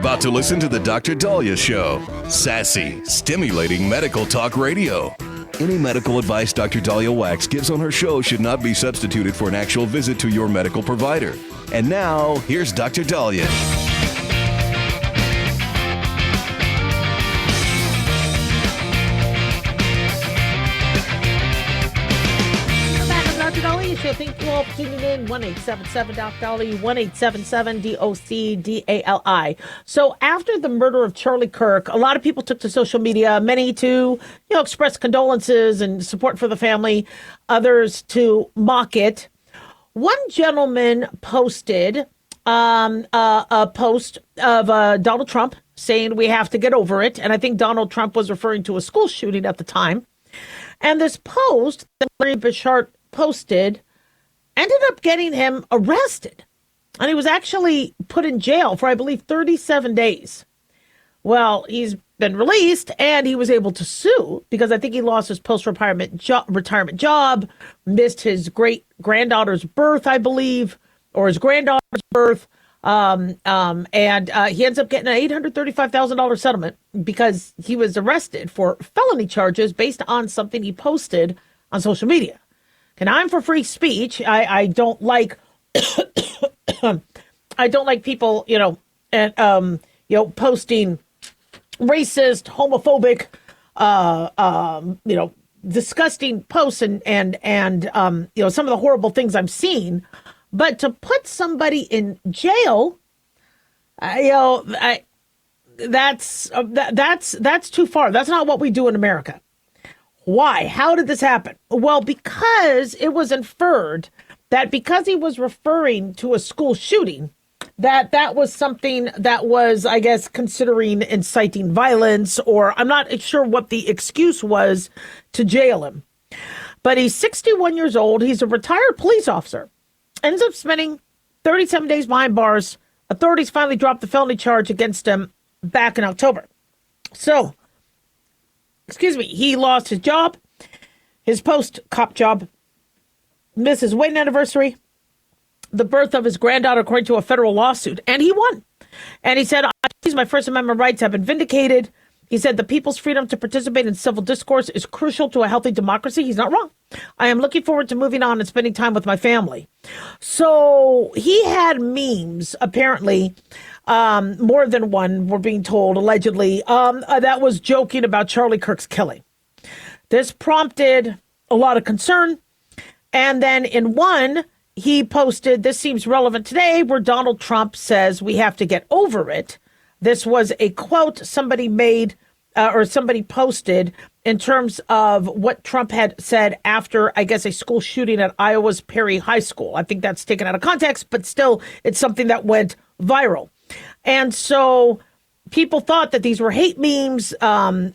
about to listen to the Dr. Dahlia Show. Sassy, stimulating medical talk radio. Any medical advice Dr. Dahlia Wax gives on her show should not be substituted for an actual visit to your medical provider. And now, here's Dr. Dahlia. Thank you all for tuning in. 1-877-DOC-DALI, 1-877-DOC-DALI. So after the murder of Charlie Kirk, a lot of people took to social media, many to, express condolences and support for the family, others to mock it. One gentleman posted a post of Donald Trump saying we have to get over it. And I think Donald Trump was referring to a school shooting at the time. And this post that Larry Bichart posted ended up getting him arrested. And he was actually put in jail for, I believe, 37 days. Well, he's been released and he was able to sue because I think he lost his post-retirement job, missed his great-granddaughter's birth, I believe, or his granddaughter's birth. And he ends up getting an $835,000 settlement because he was arrested for felony charges based on something he posted on social media. And I'm for free speech. I don't like I don't like people, posting racist, homophobic, disgusting posts and some of the horrible things I'm seeing. But to put somebody in jail, that's too far. That's not what we do in America. Why? How did this happen? Well, because it was inferred that because he was referring to a school shooting, that was something that was, I guess, considering inciting violence, or I'm not sure what the excuse was to jail him. But he's 61 years old. He's a retired police officer. Ends up spending 37 days behind bars. Authorities finally dropped the felony charge against him back in October. So, he lost his job, his post-cop job, missed his wedding anniversary, the birth of his granddaughter, according to a federal lawsuit, and he won. And he said, my First Amendment rights have been vindicated. He said the people's freedom to participate in civil discourse is crucial to a healthy democracy. He's not wrong. I am looking forward to moving on and spending time with my family. So he had memes, apparently, more than one, we're being told, allegedly, that was joking about Charlie Kirk's killing. This prompted a lot of concern. And then in one, he posted, this seems relevant today, where Donald Trump says we have to get over it. This was a quote somebody made or somebody posted in terms of what Trump had said after, I guess, a school shooting at Iowa's Perry High School. I think that's taken out of context, but still, it's something that went viral. And so people thought that these were hate memes, and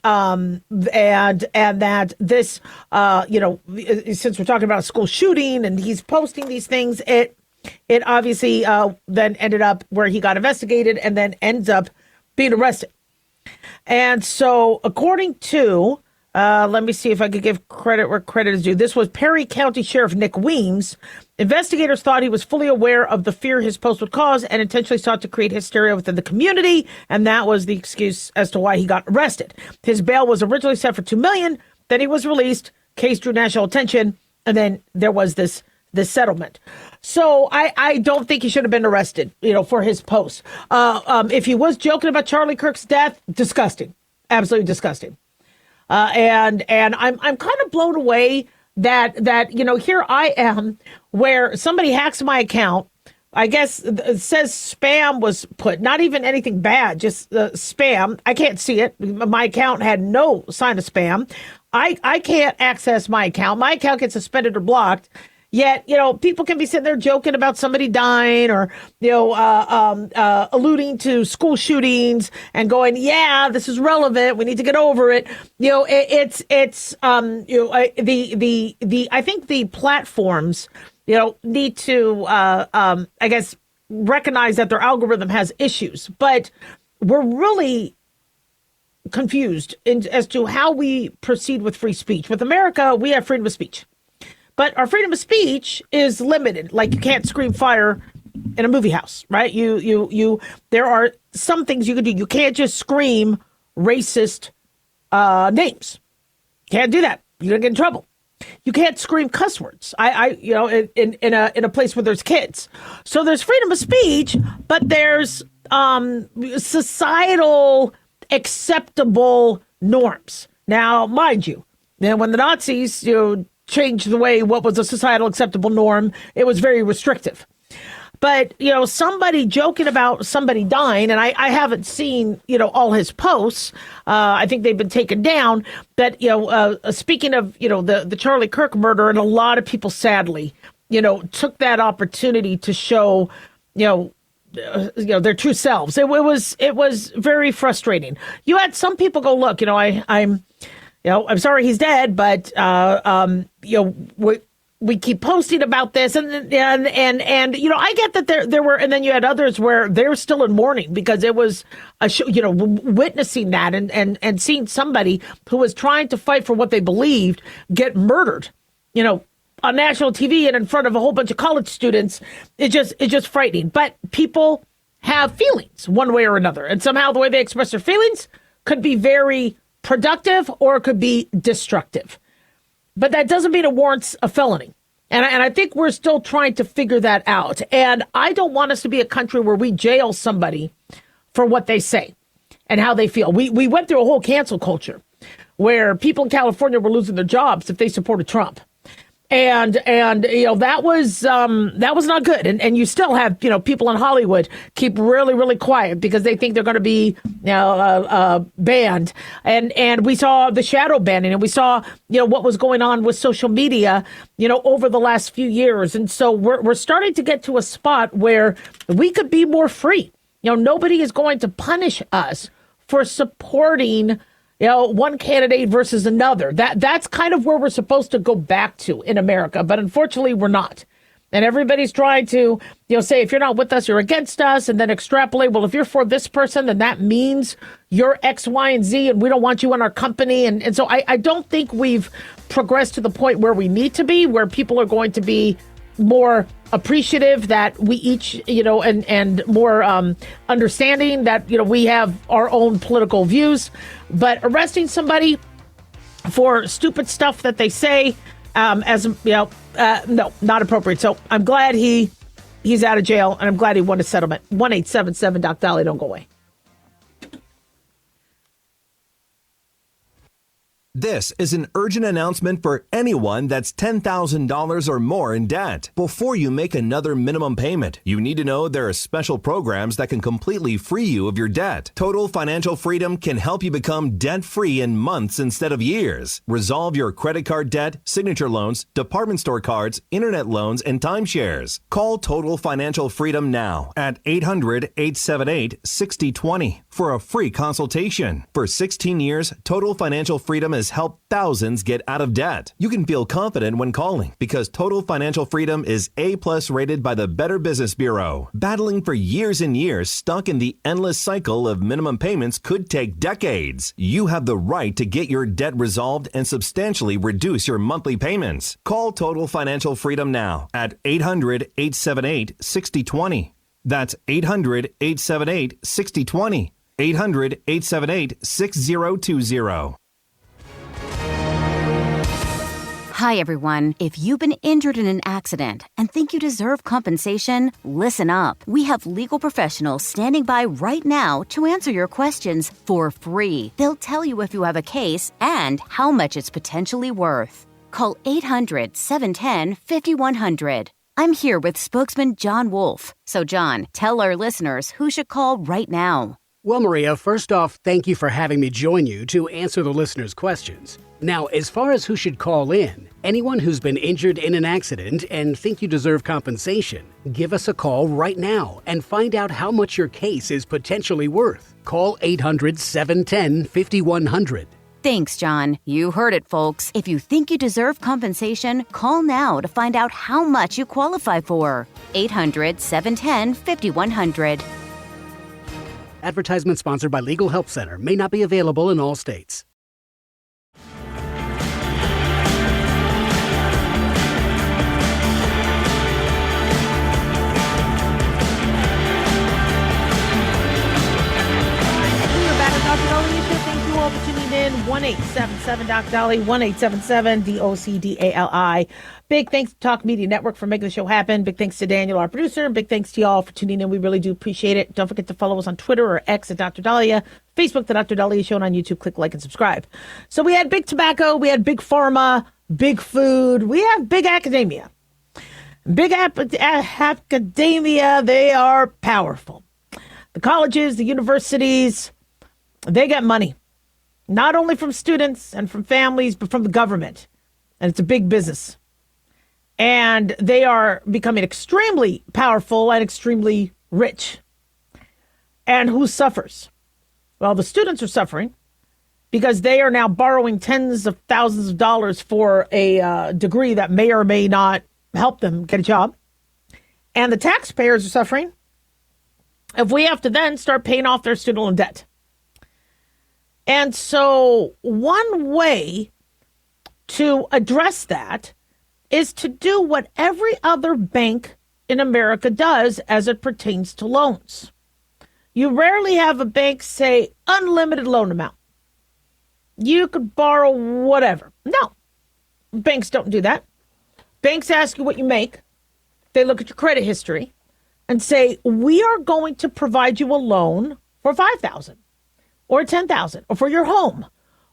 that this, since we're talking about a school shooting and he's posting these things, it obviously then ended up where he got investigated and then ends up being arrested. And so according to, let me see if I could give credit where credit is due. This was Perry County Sheriff Nick Weems. Investigators thought he was fully aware of the fear his post would cause and intentionally sought to create hysteria within the community. And that was the excuse as to why he got arrested. His bail was originally set for $2 million. Then he was released. Case drew national attention. And then there was this settlement. So I don't think he should have been arrested, for his post. If he was joking about Charlie Kirk's death, disgusting. Absolutely disgusting. And I'm kind of blown away that here I am where somebody hacks my account. I guess it says spam was put, not even anything bad, just spam. I can't see it. My account had no sign of spam. I can't access my account. My account gets suspended or blocked. Yet, people can be sitting there joking about somebody dying or, alluding to school shootings and going, yeah, this is relevant. We need to get over it. I think the platforms, need to, I guess, recognize that their algorithm has issues. But we're really confused as to how we proceed with free speech. With America, we have freedom of speech. But our freedom of speech is limited. Like, you can't scream fire in a movie house, right? There are some things you can do. You can't just scream racist names. Can't do that. You're gonna get in trouble. You can't scream cuss words. In a place where there's kids. So there's freedom of speech, but there's societal acceptable norms. Now, mind you, when the Nazis changed the way what was a societal acceptable norm, it was very restrictive. But, somebody joking about somebody dying, and I haven't seen, all his posts. I think they've been taken down. That, speaking of, the Charlie Kirk murder, and a lot of people, sadly, took that opportunity to show, their true selves. It was very frustrating. You had some people go, look, I'm sorry he's dead, but, we keep posting about this, and I get that there were, and then you had others where they're still in mourning because it was a show, witnessing that and seeing somebody who was trying to fight for what they believed get murdered, on national TV and in front of a whole bunch of college students. It's just frightening. But people have feelings one way or another, and somehow the way they express their feelings could be very productive or it could be destructive. But that doesn't mean it warrants a felony. And I think we're still trying to figure that out. And I don't want us to be a country where we jail somebody for what they say and how they feel. We went through a whole cancel culture where people in California were losing their jobs if they supported Trump. And that was not good. And you still have, people in Hollywood keep really, really quiet because they think they're going to be banned. And we saw the shadow banning, and we saw, what was going on with social media, over the last few years. And so we're starting to get to a spot where we could be more free. Nobody is going to punish us for supporting one candidate versus another. That's kind of where we're supposed to go back to in America. But unfortunately, we're not. And everybody's trying to, say, if you're not with us, you're against us, and then extrapolate, well, if you're for this person, then that means you're X, Y, and Z, and we don't want you in our company. And so I don't think we've progressed to the point where we need to be, where people are going to be more appreciative that we each, and more understanding that, we have our own political views. But arresting somebody for stupid stuff that they say, no, not appropriate. So I'm glad he's out of jail, and I'm glad he won a settlement. 1-877 Doc Dolly, don't go away. This is an urgent announcement for anyone that's $10,000 or more in debt. Before you make another minimum payment, you need to know there are special programs that can completely free you of your debt. Total Financial Freedom can help you become debt-free in months instead of years. Resolve your credit card debt, signature loans, department store cards, internet loans, and timeshares. Call Total Financial Freedom now at 800-878-6020 for a free consultation. For 16 years, Total Financial Freedom has helped thousands get out of debt. You can feel confident when calling because Total Financial Freedom is A+ rated by the Better Business Bureau. Battling for years and years stuck in the endless cycle of minimum payments could take decades. You have the right to get your debt resolved and substantially reduce your monthly payments. Call Total Financial Freedom now at 800-878-6020. That's 800-878-6020. 800-878-6020. Hi, everyone. If you've been injured in an accident and think you deserve compensation, listen up. We have legal professionals standing by right now to answer your questions for free. They'll tell you if you have a case and how much it's potentially worth. Call 800-710-5100. I'm here with spokesman John Wolf. So, John, tell our listeners who should call right now. Well, Maria, first off, thank you for having me join you to answer the listeners' questions. Now, as far as who should call in, anyone who's been injured in an accident and think you deserve compensation, give us a call right now and find out how much your case is potentially worth. Call 800-710-5100. Thanks, John. You heard it, folks. If you think you deserve compensation, call now to find out how much you qualify for. 800-710-5100. Advertisement sponsored by Legal Help Center. May not be available in all states. in 1-877-Doc Dolly, 1-877-DOCDALI. Big thanks to Talk Media Network for making the show happen. Big thanks to Daniel, our producer, and big thanks to y'all for tuning in. We really do appreciate it. Don't forget to follow us on Twitter or X at Dr. Dahlia, Facebook, The Dr. Dahlia Show, and on YouTube. Click like and subscribe. So we had big tobacco, we had big pharma, big food, we have big academia. Big academia, they are powerful. The colleges, the universities, they get money, not only from students and from families, but from the government. And it's a big business. And they are becoming extremely powerful and extremely rich. And who suffers? Well, the students are suffering because they are now borrowing tens of thousands of dollars for a degree that may or may not help them get a job. And the taxpayers are suffering if we have to then start paying off their student loan debt. And so one way to address that is to do what every other bank in America does as it pertains to loans. You rarely have a bank say unlimited loan amount. You could borrow whatever. No, banks don't do that. Banks ask you what you make. They look at your credit history and say, we are going to provide you a loan for $5,000 or $10,000 or for your home.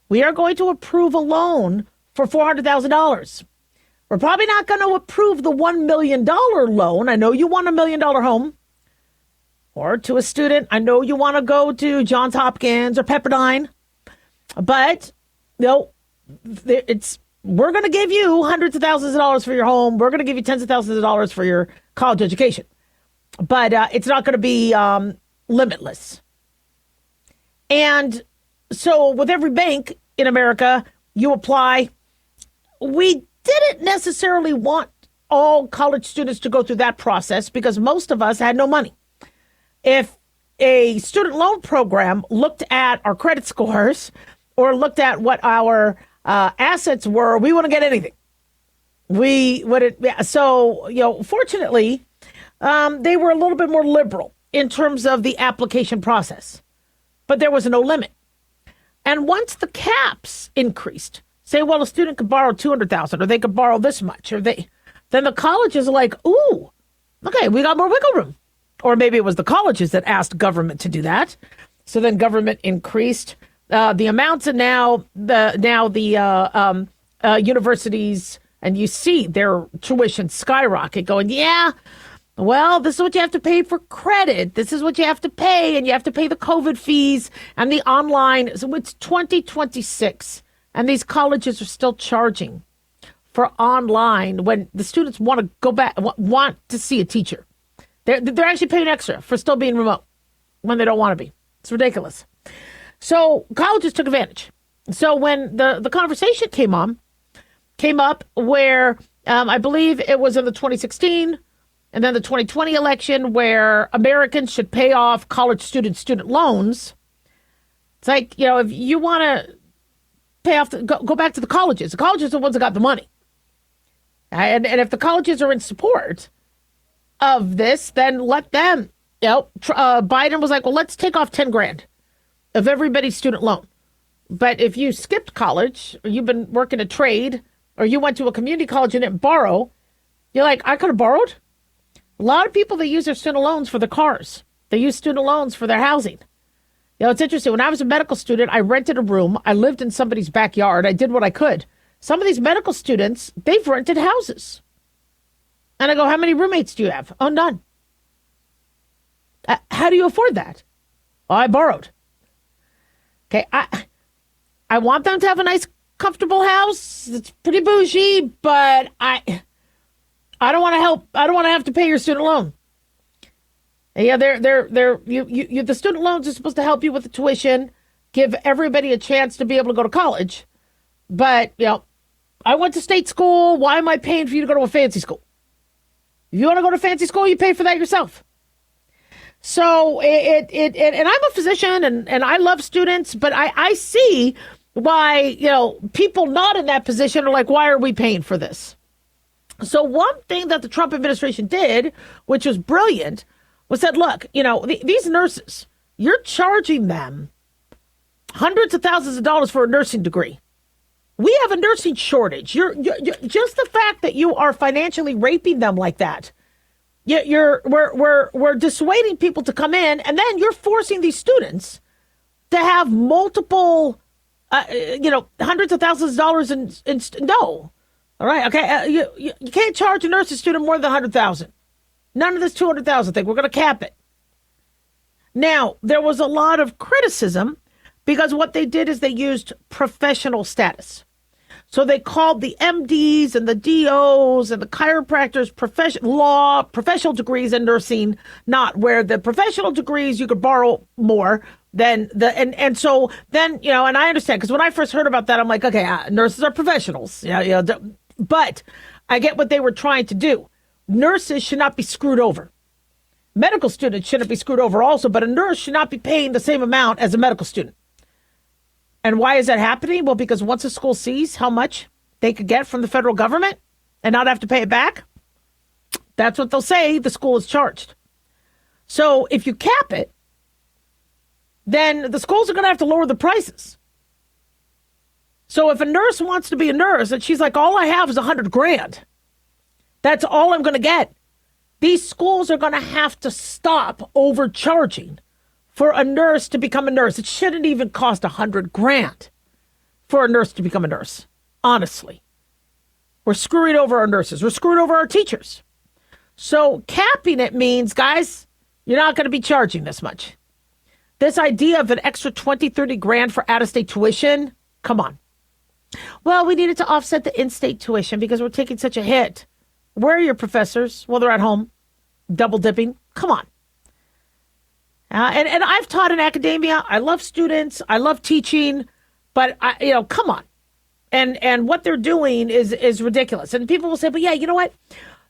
We are going to approve a loan for $400,000. We're probably not going to approve the $1 million loan. I know you want $1 million home. Or to a student, I know you want to go to Johns Hopkins or Pepperdine. But no, we're going to give you hundreds of thousands of dollars for your home. We're going to give you tens of thousands of dollars for your college education. But it's not going to be limitless. And so with every bank in America, you apply. We didn't necessarily want all college students to go through that process because most of us had no money. If a student loan program looked at our credit scores or looked at what our assets were, we wouldn't get anything. Fortunately, they were a little bit more liberal in terms of the application process, but there was no limit. And once the caps increased, say, well, a student could borrow $200,000 or they could borrow this much, then the colleges are like, ooh, okay, we got more wiggle room. Or maybe it was the colleges that asked government to do that. So then government increased the amounts, and now the universities, and you see their tuition skyrocket going, yeah, well, this is what you have to pay for credit. This is what you have to pay, and you have to pay the COVID fees and the online. So it's 2026, and these colleges are still charging for online when the students want to go back, want to see a teacher. They're actually paying extra for still being remote when they don't want to be. It's ridiculous. So colleges took advantage. So when the conversation came up where I believe it was in the 2016 and then the 2020 election where Americans should pay off college student loans. It's like, if you want to pay off, go back to the colleges. The colleges are the ones that got the money. And if the colleges are in support of this, then let them. Biden was like, well, let's take off 10 grand of everybody's student loan. But if you skipped college, or you've been working a trade, or you went to a community college and didn't borrow, you're like, I could have borrowed. A lot of people, they use their student loans for their cars. They use student loans for their housing. It's interesting. When I was a medical student, I rented a room. I lived in somebody's backyard. I did what I could. Some of these medical students, they've rented houses. And I go, how many roommates do you have? Oh, none. How do you afford that? Oh, I borrowed. Okay, I want them to have a nice, comfortable house. It's pretty bougie, but I don't want to help. I don't want to have to pay your student loan. Yeah, the student loans are supposed to help you with the tuition, give everybody a chance to be able to go to college. But, I went to state school. Why am I paying for you to go to a fancy school? If you want to go to fancy school, you pay for that yourself. So and I'm a physician and I love students, but I see why, people not in that position are like, why are we paying for this? So one thing that the Trump administration did, which was brilliant, was said, look, these nurses, you're charging them hundreds of thousands of dollars for a nursing degree. We have a nursing shortage. You're just the fact that you are financially raping them like that. We're dissuading people to come in, and then you're forcing these students to have multiple, hundreds of thousands of dollars in no. All right, okay. You can't charge a nursing student more than $100,000. None of this $200,000 thing. We're going to cap it. Now, there was a lot of criticism because what they did is they used professional status. So they called the MDs and the DOs and the chiropractors professional degrees in nursing, not where the professional degrees you could borrow more than and so then, and I understand because when I first heard about that, I'm like, okay, nurses are professionals. But I get what they were trying to do. Nurses should not be screwed over. Medical students shouldn't be screwed over also, but a nurse should not be paying the same amount as a medical student. And why is that happening? Well, because once a school sees how much they could get from the federal government and not have to pay it back, that's what they'll say the school is charged. So if you cap it, then the schools are going to have to lower the prices. So if a nurse wants to be a nurse and she's like, all I have is $100,000, that's all I'm going to get. These schools are going to have to stop overcharging for a nurse to become a nurse. It shouldn't even cost $100,000 for a nurse to become a nurse. Honestly, we're screwing over our nurses. We're screwing over our teachers. So capping it means, guys, you're not going to be charging this much. This idea of an extra $20,000, $30,000 for out-of-state tuition, come on. Well, we needed to offset the in-state tuition because we're taking such a hit. Where are your professors? Well, they're at home, double dipping. Come on. And I've taught in academia. I love students. I love teaching. But, come on. And what they're doing is ridiculous. And people will say, but yeah, you know what?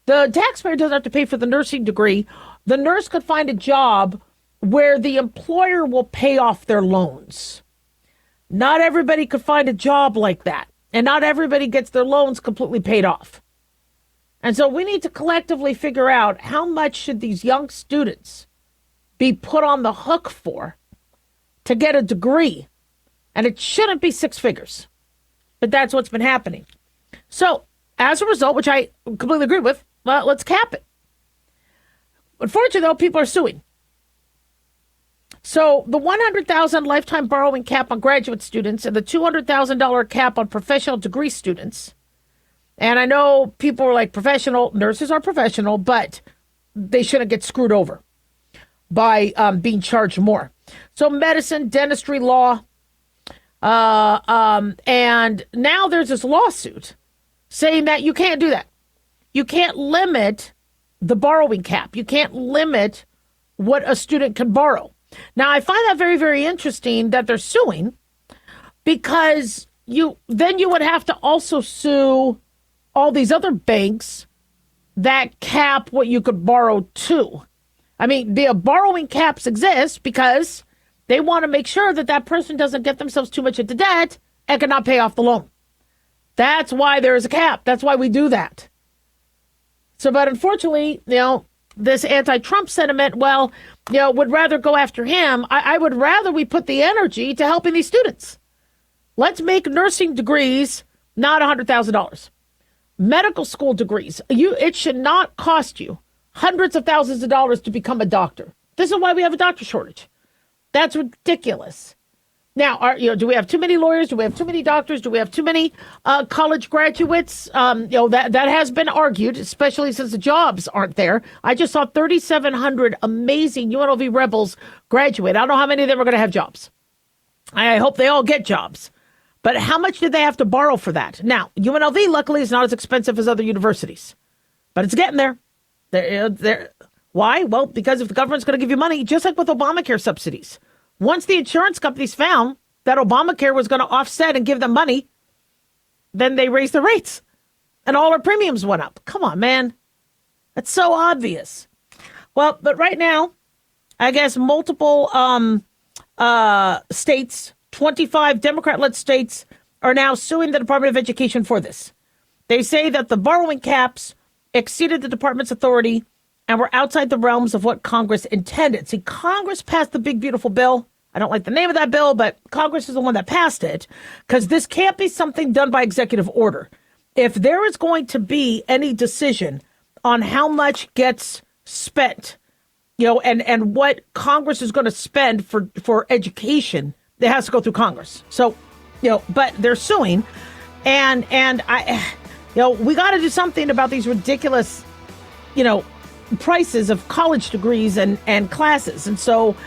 The taxpayer doesn't have to pay for the nursing degree. The nurse could find a job where the employer will pay off their loans. Not everybody could find a job like that. And not everybody gets their loans completely paid off. And so we need to collectively figure out how much should these young students be put on the hook for to get a degree. And it shouldn't be six figures. But that's what's been happening. So as a result, which I completely agree with, well, let's cap it. Unfortunately, though, people are suing. So the $100,000 lifetime borrowing cap on graduate students and the $200,000 cap on professional degree students. And I know people are like nurses are professional, but they shouldn't get screwed over by being charged more. So medicine, dentistry, law, and now there's this lawsuit saying that you can't do that. You can't limit the borrowing cap. You can't limit what a student can borrow. Now, I find that very, very interesting that they're suing because you would have to also sue all these other banks that cap what you could borrow too. I mean, the borrowing caps exist because they want to make sure that that person doesn't get themselves too much into debt and cannot pay off the loan. That's why there is a cap. That's why we do that. So, but unfortunately, this anti-Trump sentiment, would rather go after him. I would rather we put the energy to helping these students. Let's make nursing degrees not $100,000. Medical school degrees, it should not cost you hundreds of thousands of dollars to become a doctor. This is why we have a doctor shortage. That's ridiculous. Now, do we have too many lawyers? Do we have too many doctors? Do we have too many college graduates? That has been argued, especially since the jobs aren't there. I just saw 3,700 amazing UNLV rebels graduate. I don't know how many of them are going to have jobs. I hope they all get jobs. But how much did they have to borrow for that? Now, UNLV, luckily, is not as expensive as other universities. But it's getting there. Why? Well, because if the government's going to give you money, just like with Obamacare subsidies. Once the insurance companies found that Obamacare was going to offset and give them money, then they raised the rates. And all our premiums went up. Come on, man. That's so obvious. Well, but right now, I guess multiple states, 25 Democrat-led states, are now suing the Department of Education for this. They say that the borrowing caps exceeded the department's authority and were outside the realms of what Congress intended. See, Congress passed the big, beautiful bill. I don't like the name of that bill, but Congress is the one that passed it, because this can't be something done by executive order. If there is going to be any decision on how much gets spent, and what Congress is going to spend for education, it has to go through Congress. So, but they're suing, and I, we got to do something about these ridiculous, prices of college degrees and classes. And so,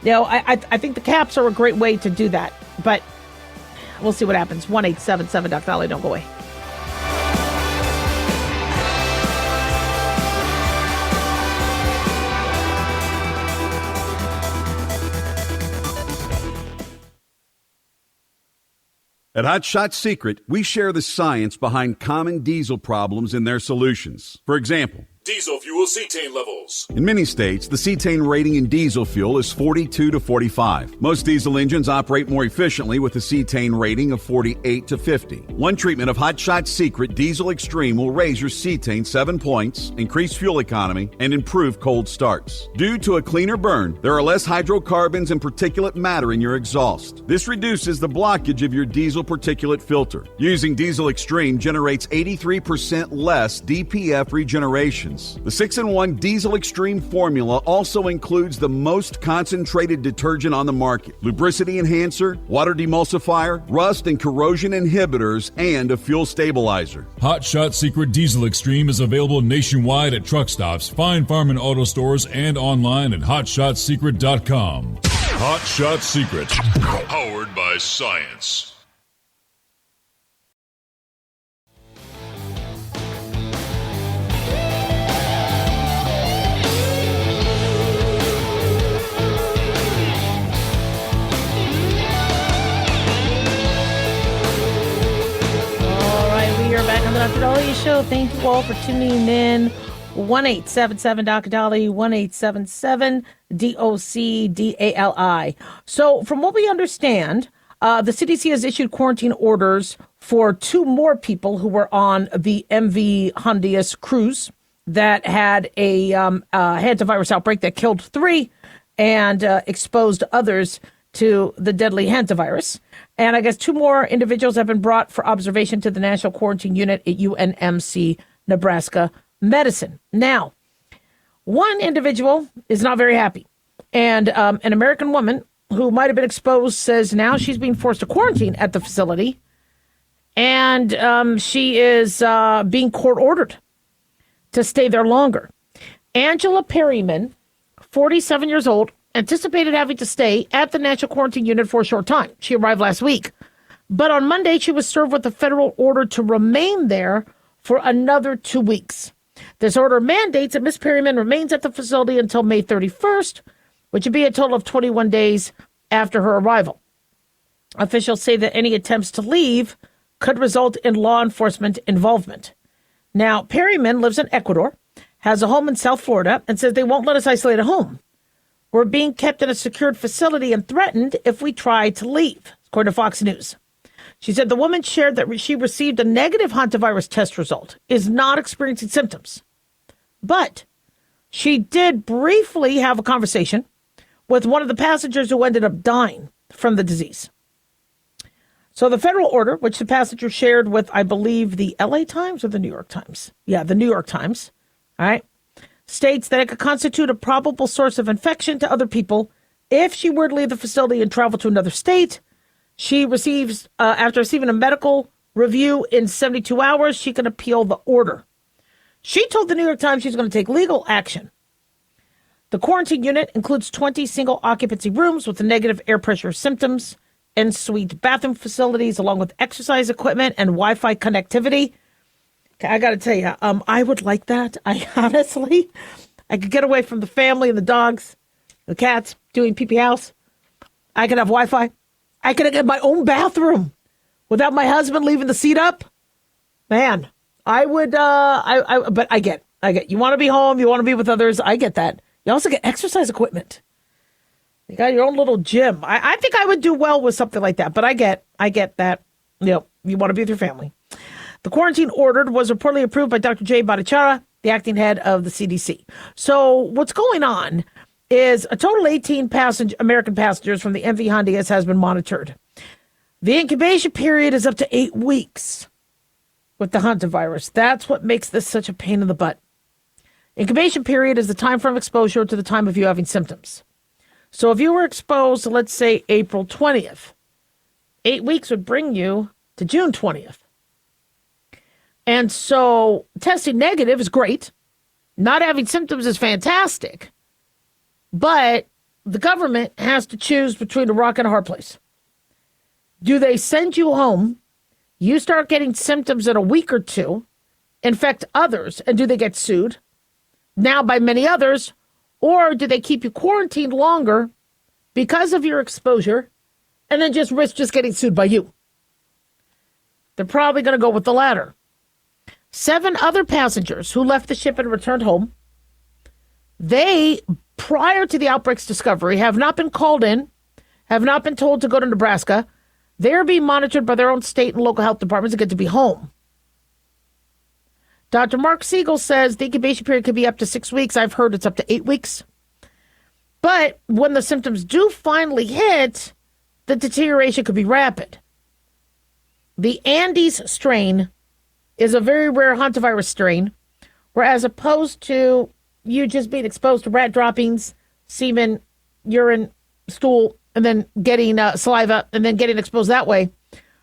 I think the caps are a great way to do that. But we'll see what happens. 1-877 Dr. Dolly, don't go away. At Hot Shot Secret, we share the science behind common diesel problems and their solutions. For example, diesel fuel cetane levels. in many states, the cetane rating in diesel fuel is 42 to 45. Most diesel engines operate more efficiently with a cetane rating of 48 to 50. One treatment of Hot Shot Secret Diesel Extreme will raise your cetane 7 points, increase fuel economy, and improve cold starts. Due to a cleaner burn, there are less hydrocarbons and particulate matter in your exhaust. This reduces the blockage of your diesel particulate filter. Using Diesel Extreme generates 83% less DPF regenerations. The 6-in-1 Diesel Extreme formula also includes the most concentrated detergent on the market, lubricity enhancer, water demulsifier, rust and corrosion inhibitors, and a fuel stabilizer. Hot Shot Secret Diesel Extreme is available nationwide at truck stops, Fine Farm and auto stores, and online at hotshotsecret.com. Hot Shot Secret, powered by science. Back on the Dr. Dolly Show. Thank you all for tuning in. 1-877 Dr. Dolly, 1-877 DOCDALI. So, from what we understand, the CDC has issued quarantine orders for 2 more people who were on the MV Hondias cruise that had a hantavirus outbreak that killed 3 and exposed others to the deadly hantavirus. And I guess 2 more individuals have been brought for observation to the National Quarantine Unit at UNMC Nebraska Medicine. Now, one individual is not very happy. And an American woman who might have been exposed says now she's being forced to quarantine at the facility. And she is being court-ordered to stay there longer. Angela Perryman, 47 years old, anticipated having to stay at the National Quarantine Unit for a short time. She arrived last week. But on Monday, she was served with a federal order to remain there for another 2 weeks. This order mandates that Ms. Perryman remains at the facility until May 31st, which would be a total of 21 days after her arrival. Officials say that any attempts to leave could result in law enforcement involvement. Now, Perryman lives in Ecuador, has a home in South Florida, and says they won't let us isolate at home. We're being kept in a secured facility and threatened if we try to leave, according to Fox News. She said the woman shared that she received a negative hantavirus test result, is not experiencing symptoms. But she did briefly have a conversation with one of the passengers who ended up dying from the disease. So the federal order, which the passenger shared with, I believe, the LA Times or the New York Times? Yeah, the New York Times. All right. States that it could constitute a probable source of infection to other people if she were to leave the facility and travel to another state. She receives, after receiving a medical review in 72 hours, she can appeal the order. She told the New York Times she's going to take legal action. The quarantine unit includes 20 single occupancy rooms with negative air pressure symptoms, en-suite bathroom facilities, along with exercise equipment and Wi-Fi connectivity. I got to tell you, I would like that. I could get away from the family and the dogs, the cats, doing pee-pee house. I could have Wi-Fi. I could get my own bathroom without my husband leaving the seat up. Man, I would, but I get, you want to be home, you want to be with others. I get that. You also get exercise equipment. You got your own little gym. I think I would do well with something like that, but I get that, you want to be with your family. The quarantine ordered was reportedly approved by Dr. Jay Bhattacharya, the acting head of the CDC. So what's going on is a total 18 American passengers from the MV Honduras has been monitored. The incubation period is up to 8 weeks with the hantavirus. That's what makes this such a pain in the butt. Incubation period is the time from exposure to the time of you having symptoms. So if you were exposed, let's say April 20th, 8 weeks would bring you to June 20th. And so testing negative is great. Not having symptoms is fantastic. But the government has to choose between a rock and a hard place. Do they send you home, you start getting symptoms in a week or two, infect others, and do they get sued? Now by many others, or do they keep you quarantined longer because of your exposure and then just risk just getting sued by you? They're probably going to go with the latter. 7 other passengers who left the ship and returned home, they, prior to the outbreak's discovery, have not been called in, have not been told to go to Nebraska. They're being monitored by their own state and local health departments and get to be home. Dr. Mark Siegel says the incubation period could be up to 6 weeks. I've heard it's up to 8 weeks. But when the symptoms do finally hit, the deterioration could be rapid. The Andes strain is a very rare hantavirus strain, whereas opposed to you just being exposed to rat droppings, semen, urine, stool, and then getting saliva, and then getting exposed that way,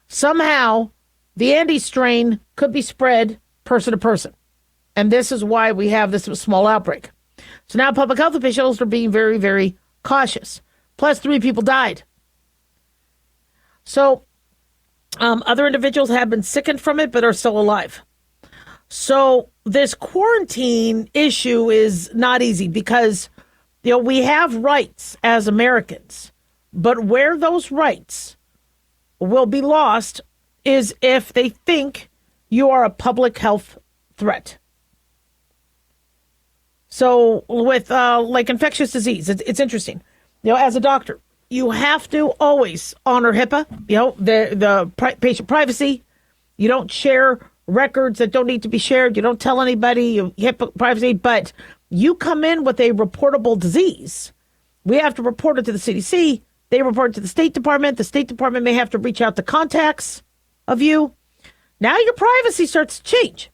somehow the Andes strain could be spread person to person. And this is why we have this small outbreak. So now public health officials are being very, very cautious. Plus 3 people died. So other individuals have been sickened from it, but are still alive. So this quarantine issue is not easy because, we have rights as Americans, but where those rights will be lost is if they think you are a public health threat. So with like infectious disease, it's interesting. As a doctor, you have to always honor HIPAA, the patient privacy. You don't share records that don't need to be shared. You don't tell anybody, HIPAA privacy, but you come in with a reportable disease. We have to report it to the CDC. They report it to the State Department. The State Department may have to reach out to contacts of you. Now your privacy starts to change.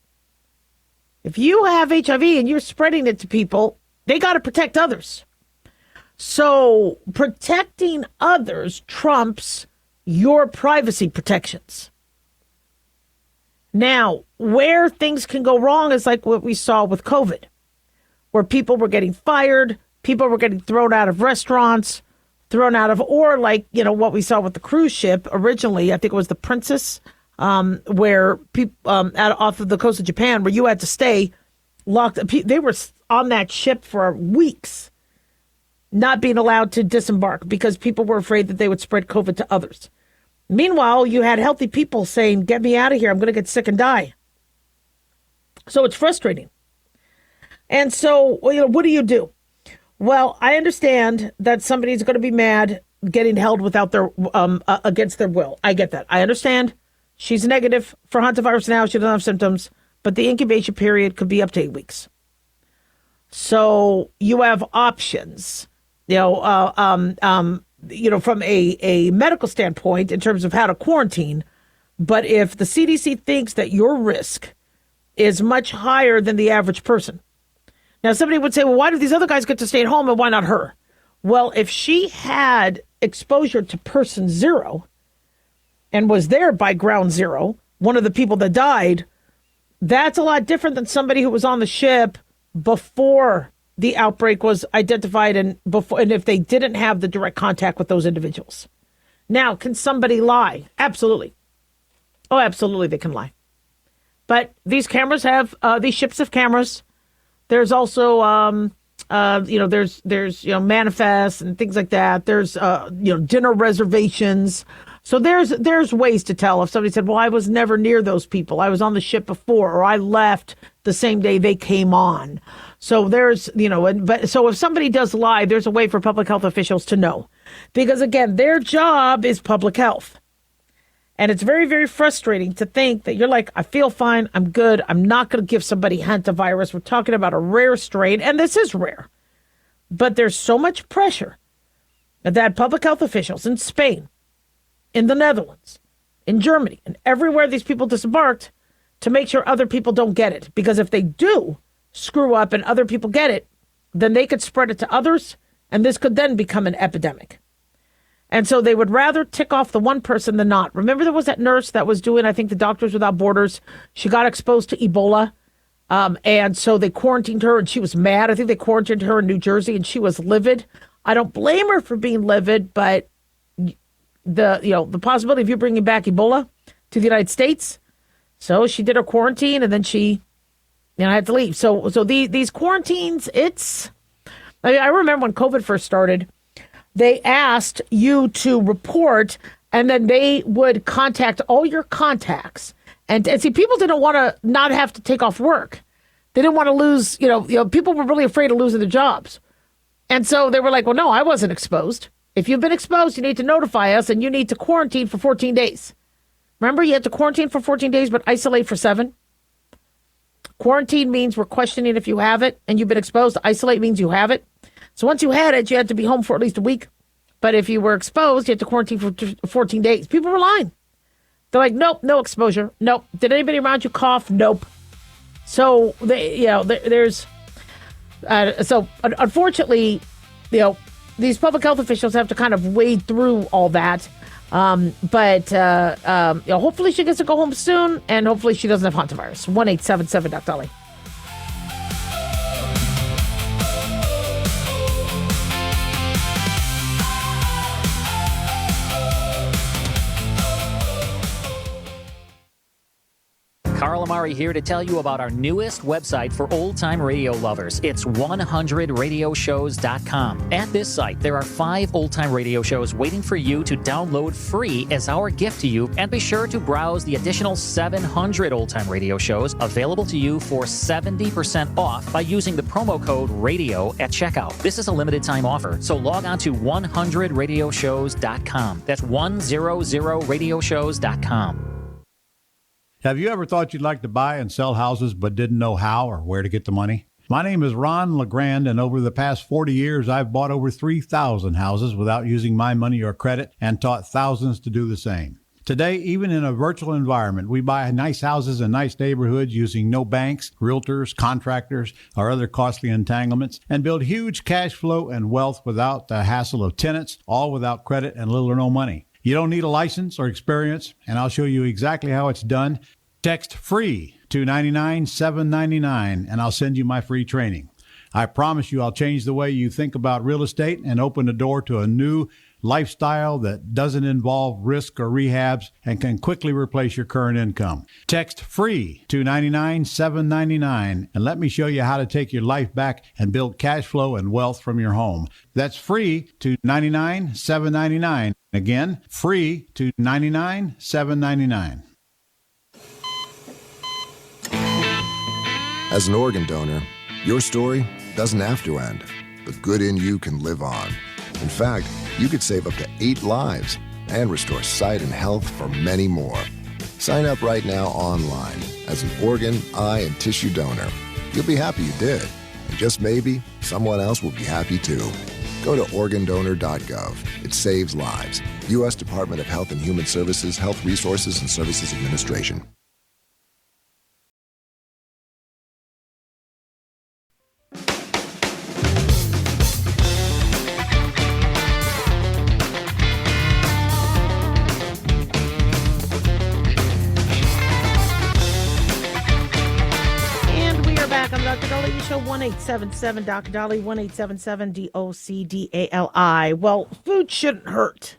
If you have HIV and you're spreading it to people, they got to protect others. So protecting others trumps your privacy protections. Now, where things can go wrong is like what we saw with COVID, where people were getting fired, people were getting thrown out of restaurants, or like, what we saw with the cruise ship originally, I think it was the Princess, where people off of the coast of Japan, where you had to stay locked. They were on that ship for weeks, not being allowed to disembark because people were afraid that they would spread COVID to others. Meanwhile, you had healthy people saying, "Get me out of here. I'm going to get sick and die." So it's frustrating. And so, what do you do? Well, I understand that somebody's going to be mad getting held without their against their will. I get that. I understand. She's negative for hantavirus now. She doesn't have symptoms, but the incubation period could be up to 8 weeks. So you have options, from a medical standpoint in terms of how to quarantine. But if the CDC thinks that your risk is much higher than the average person. Now, somebody would say, well, why do these other guys get to stay at home and why not her? Well, if she had exposure to person 0 and was there by ground 0, one of the people that died, that's a lot different than somebody who was on the ship before the outbreak was identified and if they didn't have the direct contact with those individuals. Now, can somebody lie? Absolutely. Oh, absolutely, they can lie. But these cameras have, these ships have cameras. There's also, there's manifests and things like that. There's, dinner reservations. So there's ways to tell if somebody said, well, I was never near those people. I was on the ship before, or I left the same day they came on. So there's, so if somebody does lie, there's a way for public health officials to know. Because again, their job is public health. And it's very, very frustrating to think that you're like, I feel fine, I'm good, I'm not going to give somebody hantavirus. We're talking about a rare strain, and this is rare. But there's so much pressure that public health officials in Spain, in the Netherlands, in Germany, and everywhere these people disembarked to make sure other people don't get it. Because if they do screw up and other people get it, then they could spread it to others, and this could then become an epidemic. And so they would rather tick off the one person than not. Remember, there was that nurse that was doing, I think, the Doctors Without Borders. She got exposed to Ebola. And so they quarantined her, and she was mad. I think they quarantined her in New Jersey, and she was livid. I don't blame her for being livid, but the possibility of you bringing back Ebola to the United States. So she did her quarantine, and then she had to leave. So these quarantines, I remember when COVID first started, they asked you to report, and then they would contact all your contacts. And see, people didn't want to not have to take off work. They didn't want to lose, people were really afraid of losing their jobs. And so they were like, well, no, I wasn't exposed. If you've been exposed, you need to notify us, and you need to quarantine for 14 days. Remember, you had to quarantine for 14 days, but isolate for 7. Quarantine means we're questioning if you have it, and you've been exposed. Isolate means you have it. So once you had it, you had to be home for at least a week. But if you were exposed, you had to quarantine for 14 days. People were lying. They're like, nope, no exposure. Nope. Did anybody around you cough? Nope. So, unfortunately, these public health officials have to kind of wade through all that. But hopefully she gets to go home soon, and hopefully she doesn't have hantavirus. 1-877 Dr. Dolly. Carl Amari here to tell you about our newest website for old-time radio lovers. It's 100radioshows.com. At this site, there are 5 old-time radio shows waiting for you to download free as our gift to you. And be sure to browse the additional 700 old-time radio shows available to you for 70% off by using the promo code RADIO at checkout. This is a limited-time offer, so log on to 100radioshows.com. That's 100radioshows.com. Have you ever thought you'd like to buy and sell houses but didn't know how or where to get the money? My name is Ron LeGrand, and over the past 40 years, I've bought over 3,000 houses without using my money or credit and taught thousands to do the same. Today, even in a virtual environment, we buy nice houses in nice neighborhoods using no banks, realtors, contractors, or other costly entanglements, and build huge cash flow and wealth without the hassle of tenants, all without credit and little or no money. You don't need a license or experience, and I'll show you exactly how it's done. Text FREE to 99799, and I'll send you my free training. I promise you I'll change the way you think about real estate and open the door to a new lifestyle that doesn't involve risk or rehabs and can quickly replace your current income. Text FREE to 99799, and let me show you how to take your life back and build cash flow and wealth from your home. That's FREE to 99799. Again, FREE to 99799. As an organ donor, your story doesn't have to end. The good in you can live on. In fact, you could save up to 8 lives and restore sight and health for many more. Sign up right now online as an organ, eye, and tissue donor. You'll be happy you did. And just maybe, someone else will be happy too. Go to organdonor.gov. It saves lives. U.S. Department of Health and Human Services, Health Resources and Services Administration. Dr. Dolly Show, 1-877 Dr. Dolly, 1-877 DOCDALI. Well, food shouldn't hurt.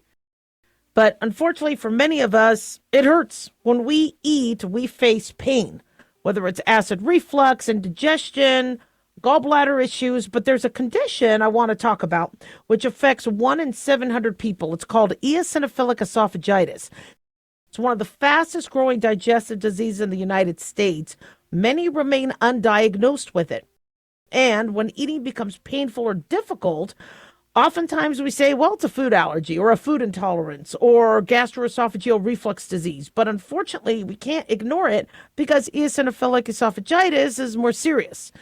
But unfortunately for many of us, it hurts. When we eat, we face pain, whether it's acid reflux, indigestion, gallbladder issues. But there's a condition I want to talk about, which affects 1 in 700 people. It's called eosinophilic esophagitis. It's one of the fastest growing digestive diseases in the United States. Many remain undiagnosed with it. And when eating becomes painful or difficult, oftentimes we say, well, it's a food allergy or a food intolerance or gastroesophageal reflux disease. But unfortunately, we can't ignore it because eosinophilic esophagitis is more serious.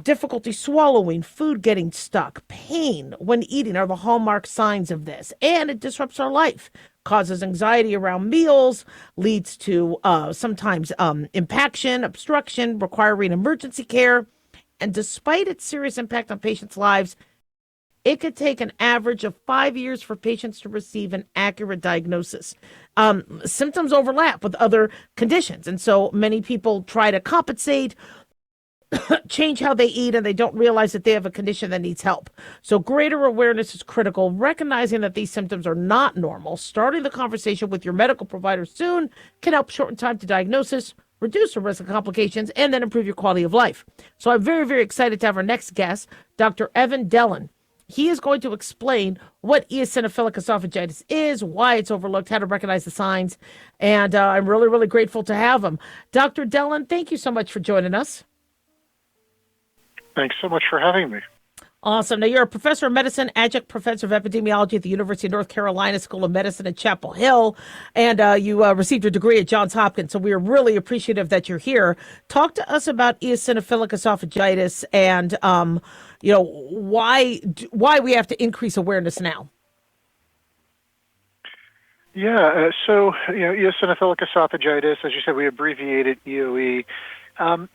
Difficulty swallowing, food getting stuck, pain when eating are the hallmark signs of this. And it disrupts our life, causes anxiety around meals, leads to sometimes impaction, obstruction, requiring emergency care. And despite its serious impact on patients' lives, it could take an average of 5 years for patients to receive an accurate diagnosis. Symptoms overlap with other conditions. And so many people try to compensate, change how they eat, and they don't realize that they have a condition that needs help. So greater awareness is critical. Recognizing that these symptoms are not normal, starting the conversation with your medical provider soon can help shorten time to diagnosis, reduce the risk of complications, and then improve your quality of life. So I'm very, very excited to have our next guest, Dr. Evan Dellon. He is going to explain what eosinophilic esophagitis is, why it's overlooked, how to recognize the signs, and I'm really, really grateful to have him. Dr. Dellon, thank you so much for joining us. Thanks so much for having me. Awesome. Now, you're a professor of medicine, adjunct professor of epidemiology at the University of North Carolina School of Medicine in Chapel Hill, and you received your degree at Johns Hopkins. So we are really appreciative that you're here. Talk to us about eosinophilic esophagitis and, why we have to increase awareness now. Yeah, eosinophilic esophagitis, as you said, we abbreviate it EOE.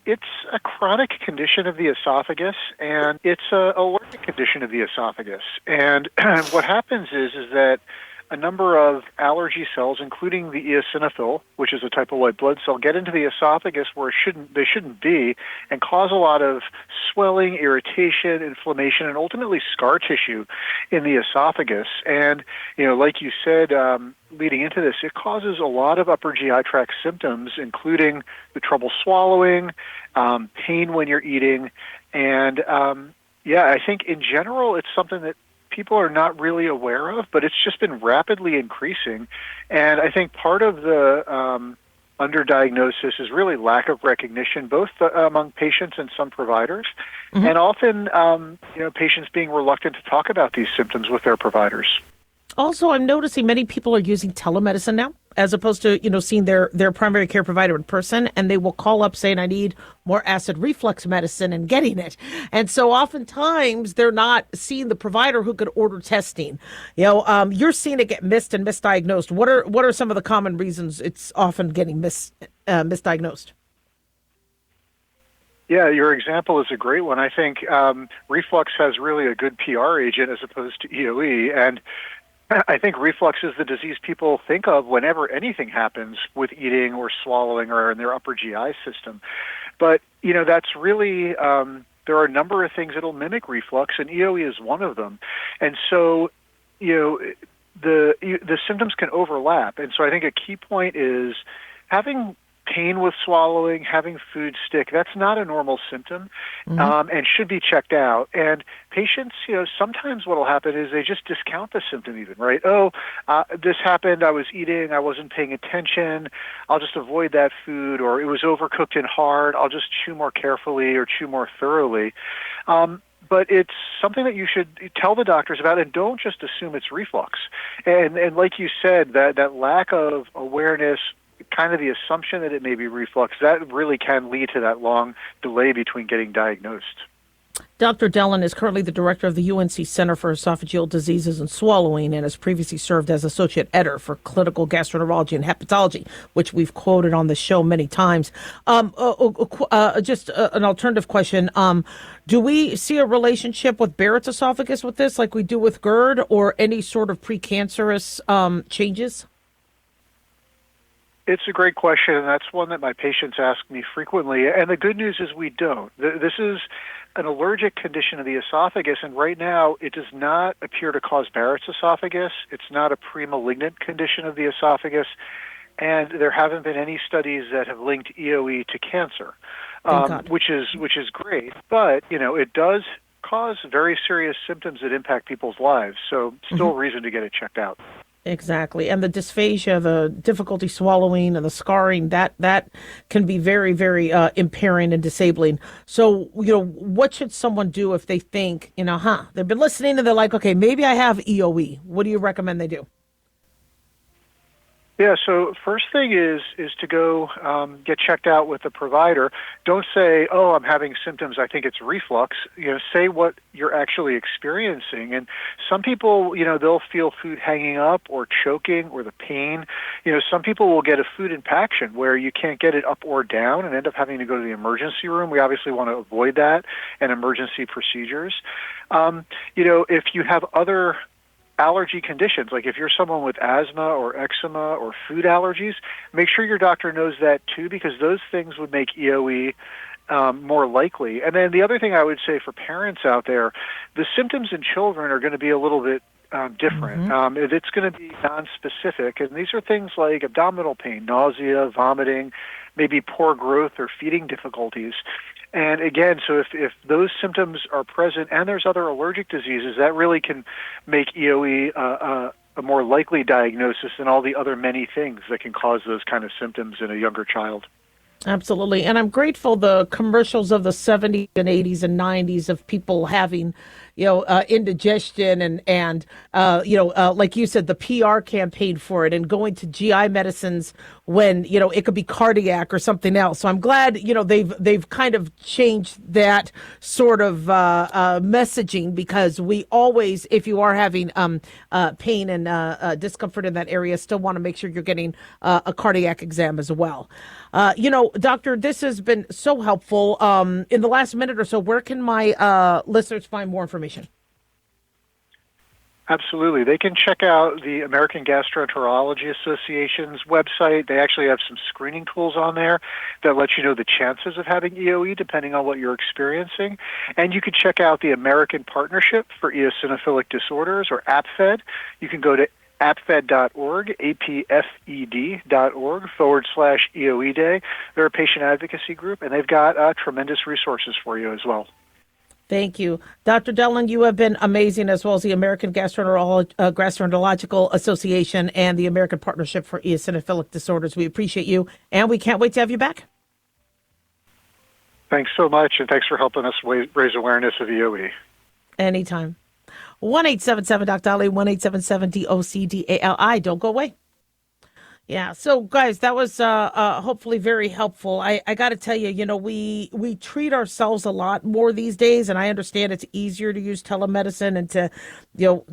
It's a chronic condition of the esophagus, and it's a allergic condition of the esophagus. And what happens is that a number of allergy cells, including the eosinophil, which is a type of white blood cell, get into the esophagus where they shouldn't be and cause a lot of swelling, irritation, inflammation, and ultimately scar tissue in the esophagus. And, like you said, leading into this, it causes a lot of upper GI tract symptoms, including the trouble swallowing, pain when you're eating. And, I think in general, it's something that people are not really aware of, but it's just been rapidly increasing. And I think part of the underdiagnosis is really lack of recognition, both among patients and some providers, and often, patients being reluctant to talk about these symptoms with their providers. Also, I'm noticing many people are using telemedicine now, as opposed to, seeing their primary care provider in person, and they will call up saying, I need more acid reflux medicine and getting it. And so oftentimes they're not seeing the provider who could order testing. You're seeing it get missed and misdiagnosed. What are some of the common reasons it's often getting misdiagnosed? Yeah, your example is a great one. I think reflux has really a good PR agent as opposed to EOE. And I think reflux is the disease people think of whenever anything happens with eating or swallowing or in their upper GI system. But, that's really, there are a number of things that'll mimic reflux, and EOE is one of them. And so, the symptoms can overlap. And so I think a key point is having pain with swallowing, having food stick, that's not a normal symptom, and should be checked out. And patients, sometimes what will happen is they just discount the symptom even, right? This happened, I was eating, I wasn't paying attention, I'll just avoid that food, or it was overcooked and hard, I'll just chew more carefully or chew more thoroughly. But it's something that you should tell the doctors about, and don't just assume it's reflux. And like you said, that lack of awareness, kind of the assumption that it may be reflux, that really can lead to that long delay between getting diagnosed. Dr. Dellon is currently the director of the UNC Center for Esophageal Diseases and Swallowing, and has previously served as associate editor for clinical gastroenterology and hepatology, which we've quoted on the show many times. Just an alternative question. Do we see a relationship with Barrett's esophagus with this, like we do with GERD, or any sort of precancerous changes? It's a great question, and that's one that my patients ask me frequently. And the good news is we don't. This is an allergic condition of the esophagus, and right now it does not appear to cause Barrett's esophagus. It's not a pre-malignant condition of the esophagus, and there haven't been any studies that have linked EOE to cancer, which is great. But it does cause very serious symptoms that impact people's lives. So still reason to get it checked out. Exactly. And the dysphagia, the difficulty swallowing, and the scarring, that can be very, very impairing and disabling. So, what should someone do if they think, they've been listening and they're like, okay, maybe I have EOE. What do you recommend they do? Yeah, so first thing is to go get checked out with a provider. Don't say, "Oh, I'm having symptoms. I think it's reflux." Say what you're actually experiencing. And some people, they'll feel food hanging up or choking or the pain. Some people will get a food impaction where you can't get it up or down and end up having to go to the emergency room. We obviously want to avoid that and emergency procedures. If you have other allergy conditions, like if you're someone with asthma or eczema or food allergies, make sure your doctor knows that too, because those things would make EOE more likely. And then the other thing I would say for parents out there, the symptoms in children are going to be a little bit different. It's going to be nonspecific, and these are things like abdominal pain, nausea, vomiting, maybe poor growth or feeding difficulties. And again, so if those symptoms are present and there's other allergic diseases, that really can make EOE a more likely diagnosis than all the other many things that can cause those kind of symptoms in a younger child. Absolutely. And I'm grateful the commercials of the 70s and 80s and 90s of people having, indigestion and like you said, the PR campaign for it and going to GI medicines when, it could be cardiac or something else. So I'm glad, they've kind of changed that sort of messaging, because we always, if you are having pain and discomfort in that area, still want to make sure you're getting a cardiac exam as well. Doctor, this has been so helpful. In the last minute or so, where can my listeners find more information? Absolutely. They can check out the American Gastroenterology Association's website. They actually have some screening tools on there that let you know the chances of having EOE depending on what you're experiencing. And you can check out the American Partnership for Eosinophilic Disorders, or APFED. You can go to apfed.org, apfed.org/EOE Day. They're a patient advocacy group, and they've got tremendous resources for you as well. Thank you. Dr. Dellin, you have been amazing, as well as the American Gastroenterological Association and the American Partnership for Eosinophilic Disorders. We appreciate you, and we can't wait to have you back. Thanks so much, and thanks for helping us raise awareness of EOE. Anytime. 1-877-DOC-DALI, 1-877-DOC-DALI. Don't go away. Yeah. So, guys, that was hopefully very helpful. I got to tell you, we treat ourselves a lot more these days, and I understand it's easier to use telemedicine and to,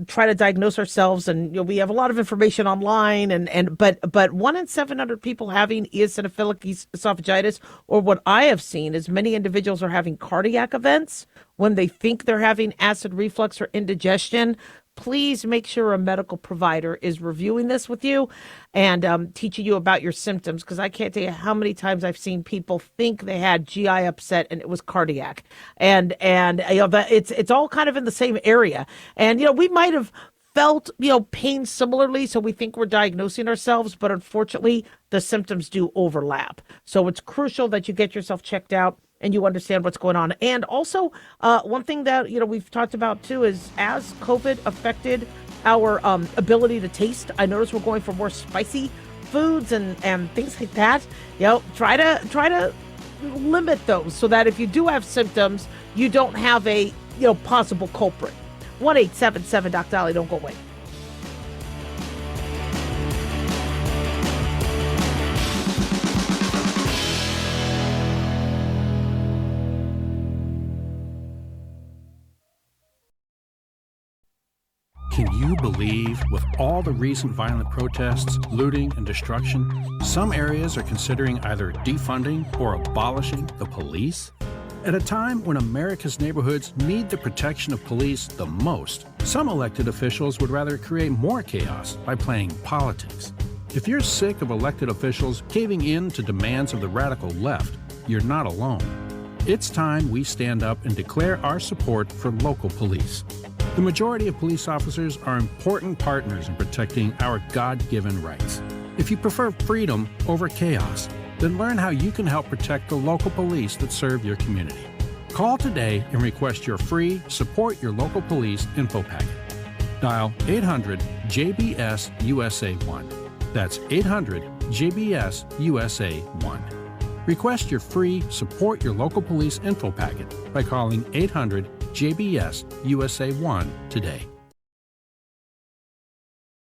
try to diagnose ourselves. And we have a lot of information online, but 1 in 700 people having eosinophilic esophagitis, or what I have seen is many individuals are having cardiac events when they think they're having acid reflux or indigestion. Please make sure a medical provider is reviewing this with you and teaching you about your symptoms, because I can't tell you how many times I've seen people think they had GI upset and it was cardiac. And it's all kind of in the same area. And, we might have felt, pain similarly, so we think we're diagnosing ourselves, but unfortunately, the symptoms do overlap. So it's crucial that you get yourself checked out and you understand what's going on. And also, one thing that, we've talked about too is, as COVID affected our ability to taste, I notice we're going for more spicy foods and things like that. Try to limit those so that if you do have symptoms, you don't have a, possible culprit. 1-877-DOC-DALI. Don't go away. Can you believe, with all the recent violent protests, looting, and destruction, some areas are considering either defunding or abolishing the police? At a time when America's neighborhoods need the protection of police the most, some elected officials would rather create more chaos by playing politics. If you're sick of elected officials caving in to demands of the radical left, you're not alone. It's time we stand up and declare our support for local police. The majority of police officers are important partners in protecting our God-given rights. If you prefer freedom over chaos, then learn how you can help protect the local police that serve your community. Call today and request your free Support Your Local Police info packet. Dial 800-JBS-USA-1. That's 800-JBS-USA-1. Request your free Support Your Local Police info packet by calling 800-JBS-USA-1 today.